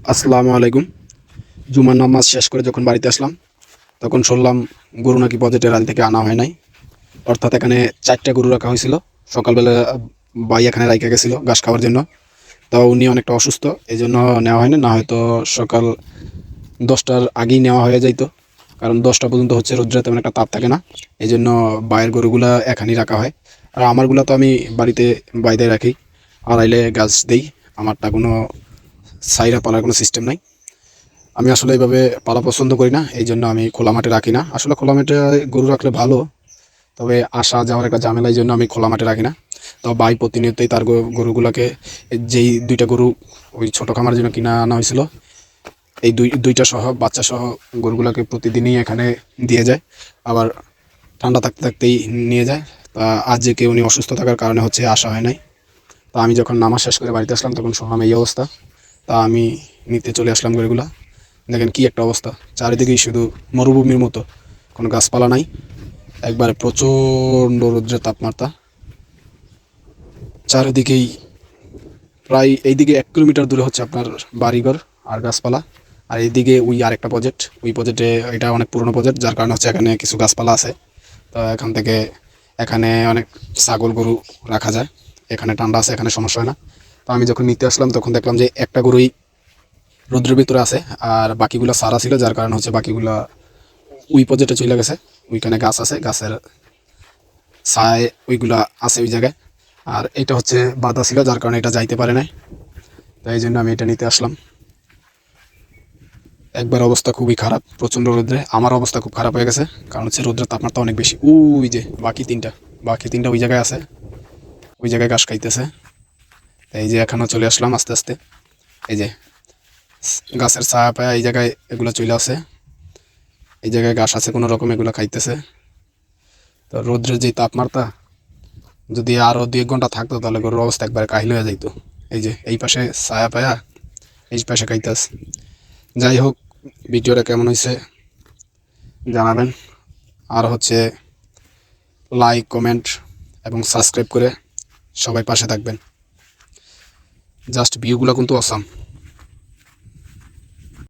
আসসালামু আলাইকুম। জুমার নামাজ শেষ করে যখন বাড়িতে আসলাম তখন শুনলাম গরু নাকি বজেটের আল থেকে আনা হয় নাই। অর্থাৎ এখানে 4টা গরু রাখা হয়েছিল। সকালবেলা ভাই এখানে রাইখা গেছিল ঘাস খাওয়ার জন্য। তাও উনি অনেকটা অসুস্থ, এই জন্য নেওয়া হয়নি। না হয়তো সকাল 10টার আগেই নেওয়া হয়ে যাইতো, কারণ 10টা পর্যন্ত হচ্ছে রোদ্রে তেমন একটা তাপ থাকে না। এই জন্য বাইরের গরুগুলা এখানেই রাখা হয়। আর আমারগুলা তো আমি বাড়িতে বাইরে রাখি, আড়াইলে গাছ দেই। আমারটা কোনো সাইরা পালার কোনো সিস্টেম নাই। আমি আসলে এইভাবে পালা পছন্দ করি না, এই জন্য আমি খোলা মাঠে রাখি না। আসলে খোলা মাঠে গরু রাখলে ভালো, তবে আসা যাওয়ার একটা ঝামেলা, এই জন্য আমি খোলা মাঠে রাখি না। তো ভাই প্রতিনিয়তই তার গরুগুলোকে, যেই 2টা গরু ওই ছোট খামার জন্য কিনা আনা হয়েছিল, এই দুইটা সহ বাচ্চা সহ গরুগুলোকে প্রতিদিনই এখানে দিয়ে যায়। আবার ঠান্ডা থাকতে থাকতেই নিয়ে যায়। তা আজ যে কেউ উনি অসুস্থ থাকার কারণে হচ্ছে আসা হয় নাই। তা আমি যখন নামাজ শেষ করে বাড়িতে আসলাম তখন শুনলাম এই অবস্থা। তা আমি নিতে চলে আসলাম গরুগুলা। দেখেন কি একটা অবস্থা, চারিদিকেই শুধু মরুভূমির মতো, কোনো গাছপালা নাই। একবারে প্রচণ্ড রৌদ্রের তাপমাত্রা, চারিদিকেই। প্রায় এইদিকে 1 কিলোমিটার দূরে হচ্ছে আপনার বাড়িঘর আর গাছপালা। আর এইদিকে ওই আরেকটা প্রজেক্ট, ওই প্রজেক্টে, এটা অনেক পুরনো প্রজেক্ট, যার কারণে হচ্ছে এখানে কিছু গাছপালা আছে। তো এখান থেকে এখানে অনেক ছাগল গরু রাখা যায়। এখানে ঠান্ডা আছে, এখানে সমস্যা হয় না। তো আমি যখন নিতে আসলাম তখন দেখলাম যে একটা গরুই রৌদ্রের ভিতরে আছে, আর বাকিগুলা সারা ছিল, যার কারণে হচ্ছে বাকিগুলা ওই পর্যায়ে চলে গেছে। ওইখানে গাছ আছে, গাছের ছায় ওইগুলা আছে ওই জায়গায়। আর এটা হচ্ছে বাধা ছিল, যার কারণে এটা যাইতে পারে নাই। তাই এই জন্য আমি এটা নিতে আসলাম। একবার অবস্থা খুবই খারাপ, প্রচণ্ড রোদ্রে আমার অবস্থা খুব খারাপ হয়ে গেছে, কারণ হচ্ছে রোদ্রের তাপমাত্রা অনেক বেশি। ওই যে বাকি তিনটা ওই জায়গায় আছে, ওই জায়গায় ঘাস খাইতেছে। এই যে এখনও চলে আসলাম আস্তে আস্তে। এই যে গাছের ছায়া পায়া এই জায়গায় এগুলো চলে আসে, এই জায়গায় ঘাস আছে কোনো রকম, এগুলো খাইতেছে। তো রোদ্রের যে তাপমাত্রা, যদি আরো 2-1 ঘন্টা থাকতো তাহলে গরুর অবস্থা একবারে কাহিল হয়ে যাইতো। এই যে এই পাশে ছায়া পায়া, এই পাশে খাইতাস। যাই হোক, ভিডিওটা কেমন হয়েছে জানাবেন। আর হচ্ছে লাইক, কমেন্ট এবং সাবস্ক্রাইব করে সবাই পাশে থাকবেন। জাস্ট ভিউগুলো কিন্তু অসাম।